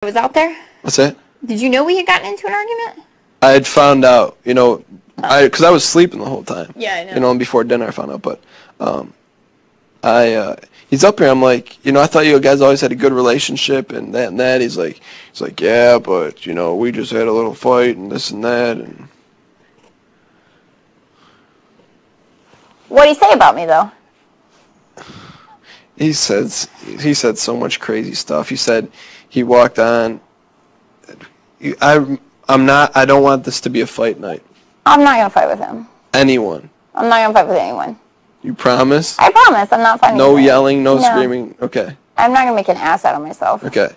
was out there? What's that? Did you know we had gotten into an argument? I had found out, because I was sleeping the whole time. Yeah, I know. And before dinner I found out, but he's up here. I'm like, I thought you guys always had a good relationship and that and that. He's like, yeah, but we just had a little fight and this and that. And what did he say about me though? he said so much crazy stuff. He said he walked on. I don't want this to be a fight night. I'm not gonna fight with him. Anyone. I'm not gonna fight with anyone. You promise? I promise. I'm not fighting. No yelling, no screaming. Okay. I'm not gonna make an ass out of myself. Okay.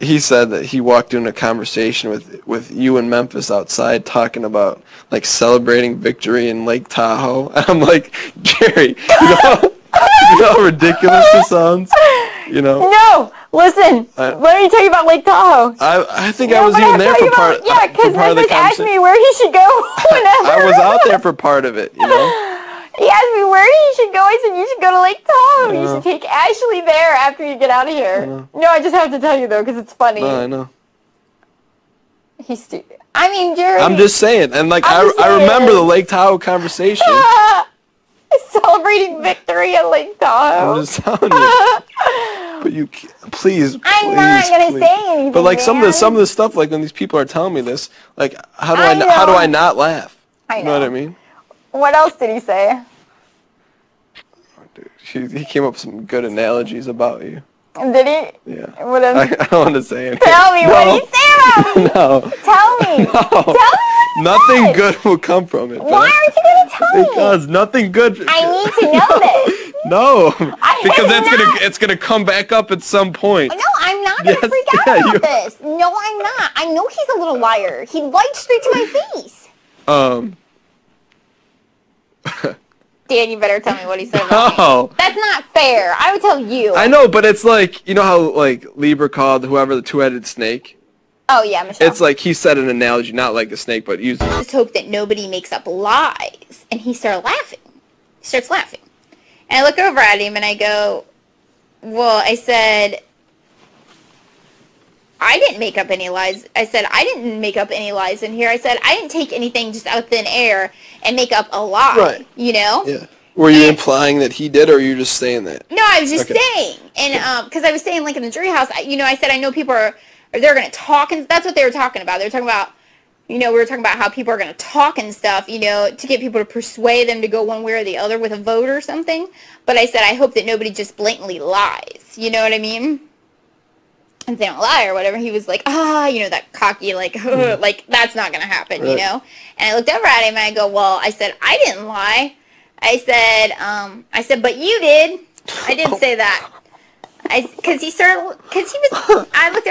He said that he walked into a conversation with you in Memphis outside talking about like celebrating victory in Lake Tahoe. And I'm like, Jerry, you know how ridiculous this sounds? No, listen. Let me tell you about Lake Tahoe. I think I was even there for part of the conversation. Yeah, because Memphis asked me where he should go whenever. I was out there for part of it, He asked me where he should go. I said, you should go to Lake Tahoe. You should take Ashley there after you get out of here. No, I just have to tell you, though, because it's funny. No, I know. He's stupid. I mean, Jerry. I'm just saying. And, I remember the Lake Tahoe conversation. Celebrating victory at Lake Tahoe. I'm just telling you. But you, please. I'm not going to say anything. But, some of the stuff, when these people are telling me this, how do I not laugh? I know. You know what I mean? What else did he say? Dude, he came up with some good analogies about you. Did he? Yeah. I don't want to say anything. Tell me, what did he say about me? No. Tell me. No. Tell me. Nothing good will come from it. Why aren't you going to tell me? Because nothing good. I need to know this. No. Because it's gonna come back up at some point. No, I'm not going to freak out about this. No, I'm not. I know he's a little liar. He lied straight to my face. Dan, you better tell me what he said about me. That's not fair. I would tell you. I know, but it's how Lieber called whoever the two-headed snake? Oh, yeah, Michelle. It's he said an analogy, not like the snake, but using. I just hope that nobody makes up lies. And he started laughing. He starts laughing. And I look over at him and I go, well, I said, I didn't make up any lies. I said, I didn't make up any lies in here. I said, I didn't take anything just out of thin air and make up a lie. Right. Yeah. Were you implying that he did, or were you just saying that? No, I was just saying. And because I was saying, in the jury house, I said, I know people they're going to talk, and that's what they were talking about. They were talking about, we were talking about how people are going to talk and stuff, to get people to persuade them to go one way or the other with a vote or something. But I said, I hope that nobody just blatantly lies. You know what I mean? And they don't lie or whatever. He was like, that cocky, that's not going to happen, right. And I looked over at him and I go, well, I said, I didn't lie. I said, but you did. I didn't say that. I looked there,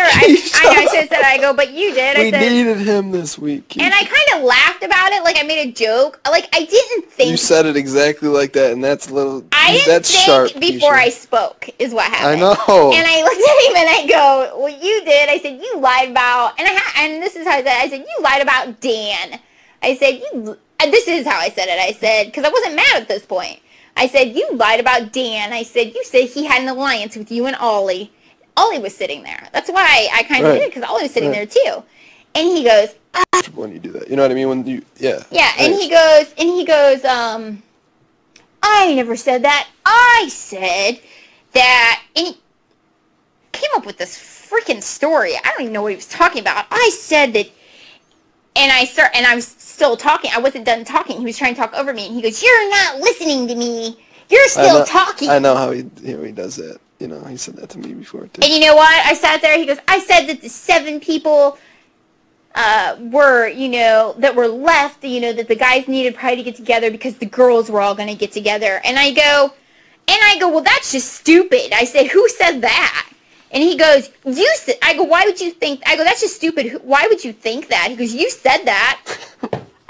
I should have said, I go, but you did. We needed him this week. Keesha. And I kind of laughed about it, I made a joke. I didn't think. You said it exactly like that, and that's a little, I didn't think sharp, before Keesha. I spoke, is what happened. I know. And I looked at him and I go, well, you did. I said, you lied about, and this is how I said, you lied about Dan. I said, this is how I said it. I said, because I wasn't mad at this point. I said, you lied about Dan. I said, you said he had an alliance with you and Ollie. Ollie was sitting there. That's why I kind of did it, because Ollie was sitting there too. And he goes, when you do that, you know what I mean? Yeah. And he goes, I never said that. I said that, and he came up with this freaking story. I don't even know what he was talking about. I said that, and I was still talking. I wasn't done talking. He was trying to talk over me, and he goes, you're not listening to me. You're still talking. I know how he does that. He said that to me before, too. And you know what? I sat there, he goes, I said that the 7 people were, that were left, that the guys needed probably to get together because the girls were all going to get together. And I go, well, that's just stupid. I said, who said that? And he goes, you said, I go, why would you think, I go, that's just stupid. Why would you think that? He goes, you said that.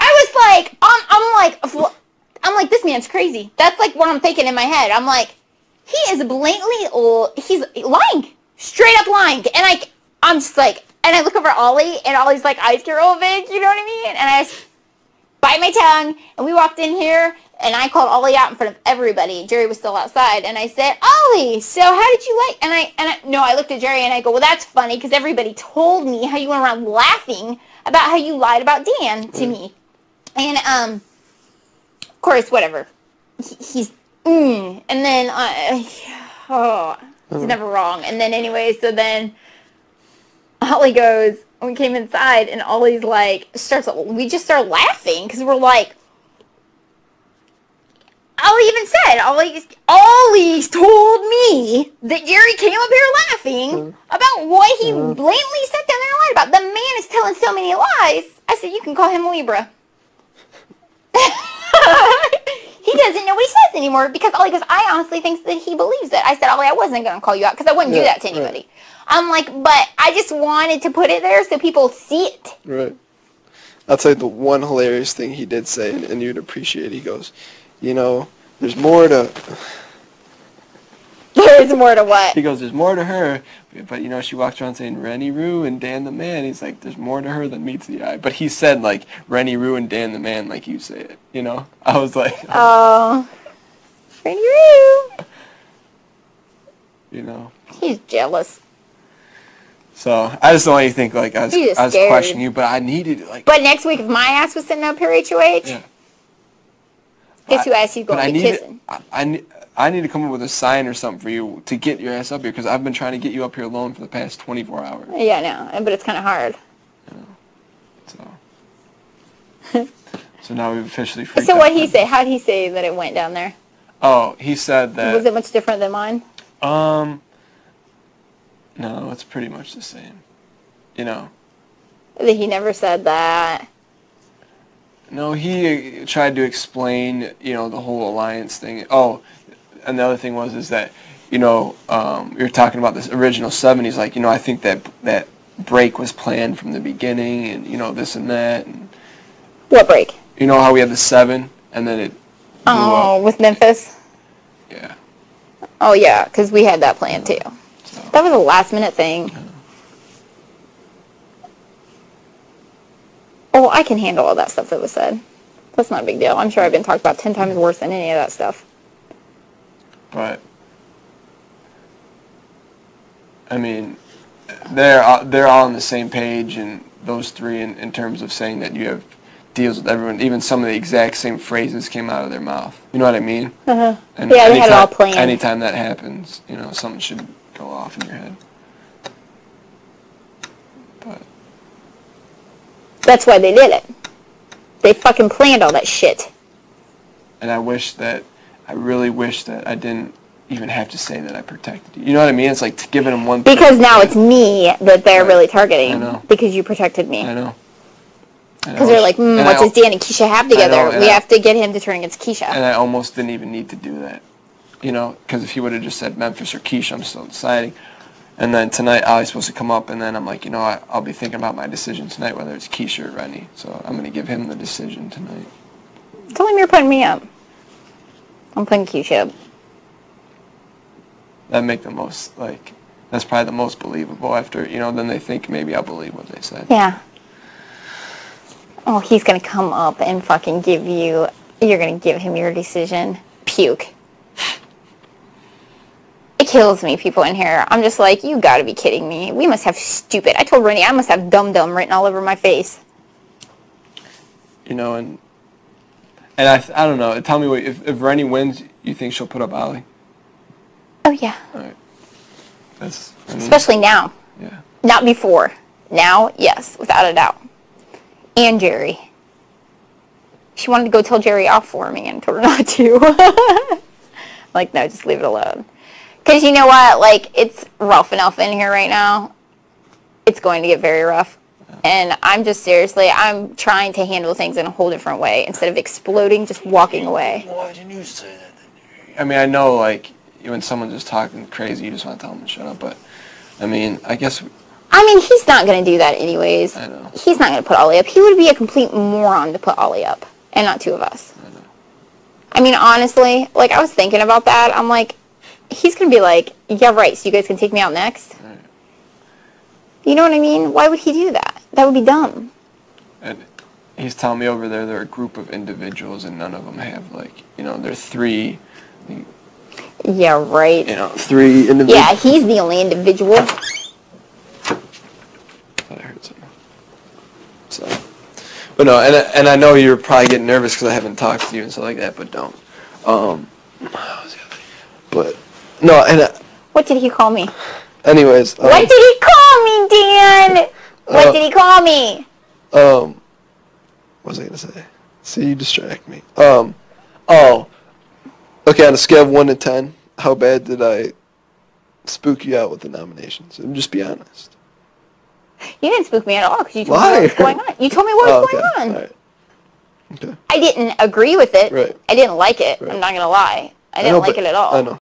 I was like, I'm like, this man's crazy. That's what I'm thinking in my head. I'm like, he is blatantly, he's lying, straight up lying. And I'm just like, and I look over Ollie, and Ollie's like, ice roll big, you know what I mean? And I bite my tongue, and we walked in here, And I called Ollie out in front of everybody. Jerry was still outside. And I said, Ollie, so how did you like... I looked at Jerry and I go, well, that's funny because everybody told me how you went around laughing about how you lied about Dan to me. And, of course, whatever. He's... And then, he's never wrong. And then anyway, so then Ollie goes... We came inside and Ollie's like... We just start laughing because we're like... Ollie even said, Ollie told me that Jerry came up here laughing about what he blatantly sat down there and lied about. The man is telling so many lies. I said, you can call him Libra. He doesn't know what he says anymore because Ollie goes, I honestly think that he believes it. I said, Ollie, I wasn't going to call you out because I wouldn't do that to anybody. Right. I'm like, but I just wanted to put it there so people see it. Right. I'll tell you the one hilarious thing he did say, and you'd appreciate it. He goes, you know, there's more to... There's more to what? He goes, there's more to her, but, you know, she walks around saying Rennie Roo and Dan the Man. He's like, there's more to her than meets the eye. But he said, like, Rennie Roo and Dan the Man like you say it, you know? I was like... Oh. Rennie Roo. You know? He's jealous. So, I just don't want you to think, like, I was questioning you, but I needed, like... But next week, if my ass was sitting up here, HOH... Yeah. Guess who asked you going to be kissing? I need to come up with a sign or something for you to get your ass up here, because I've been trying to get you up here alone for the past 24 hours. Yeah, I know, but it's kind of hard. Yeah. So now we've officially freaked So out. what did he say? How did he say that it went down there? Oh, he said that... Was it much different than mine? No, it's pretty much the same. You know. He never said that. No, he tried to explain, you know, the whole alliance thing. Oh, and the other thing is that, you know, you're talking about this original 7. He's like, you know, I think that break was planned from the beginning, and, you know, this and that. And, what break? You know how we had the 7, and then it blew up? With Memphis? Yeah. Oh, yeah, because we had that plan, too. So. That was a last-minute thing. Yeah. Oh, I can handle all that stuff that was said. That's not a big deal. I'm sure I've been talked about 10 times worse than any of that stuff. But, I mean, they're all on the same page, and those 3 in terms of saying that you have deals with everyone. Even some of the exact same phrases came out of their mouth. You know what I mean? Uh-huh. And yeah, they had it all planned. Anytime that happens, you know, something should go off in your head. But that's why they did it. They fucking planned all that shit. And I really wish that I didn't even have to say that I protected you. You know what I mean? It's like giving them one... Because now it's me that they're really targeting. I know. Because you protected me. I know. Because they're like, what does Dan and Keesha have together? We have to get him to turn against Keesha. And I almost didn't even need to do that. You know? Because if he would have just said Memphis or Keesha, I'm still deciding. And then tonight, Ollie's supposed to come up, and then I'm like, you know, I'll be thinking about my decision tonight, whether it's Keesha or Rennie. So I'm going to give him the decision tonight. Tell him you're putting me up. I'm putting Keesha up. That'd make the most, like, that's probably the most believable after, you know, then they think maybe I'll believe what they said. Yeah. Oh, he's going to come up and fucking you're going to give him your decision. Puke. It kills me, people in here. I'm just like, you gotta be kidding me. We must have stupid. I told Rennie I must have dum-dum written all over my face. You know, and I don't know. Tell me, if Rennie wins, you think she'll put up Ollie? Oh, yeah. All right. Especially now. Yeah. Not before. Now, yes, without a doubt. And Jerry. She wanted to go tell Jerry off for me and told her not to. Like, no, just leave it alone. Because you know what? Like, it's rough enough in here right now. It's going to get very rough. And I'm I'm trying to handle things in a whole different way. Instead of exploding, just walking away. Why didn't you say that? I mean, I know, like, when someone's just talking crazy, you just want to tell them to shut up. But, I mean, I guess... I mean, he's not going to do that anyways. I know. He's not going to put Ollie up. He would be a complete moron to put Ollie up. And not 2 of us. I know. I mean, honestly, like, I was thinking about that. I'm like... He's going to be like, yeah, right, so you guys can take me out next? Right. You know what I mean? Why would he do that? That would be dumb. And he's telling me over there they're a group of individuals and none of them have they're three. Yeah, right. Three individuals. Yeah, he's the only individual. I heard something. So, but no, and I know you're probably getting nervous because I haven't talked to you and stuff like that, but don't. But no, and What did he call me? anyways. What did he call me, Dan? What did he call me? What was I gonna say? See, you distract me. Okay, on a scale of 1 to 10, how bad did I spook you out with the nominations? And just be honest. You didn't spook me at all because you told me what was going on. You told me what was going on. All right. Okay. I didn't agree with it. Right. I didn't like it. Right. I'm not going to lie. I didn't like it at all. I know.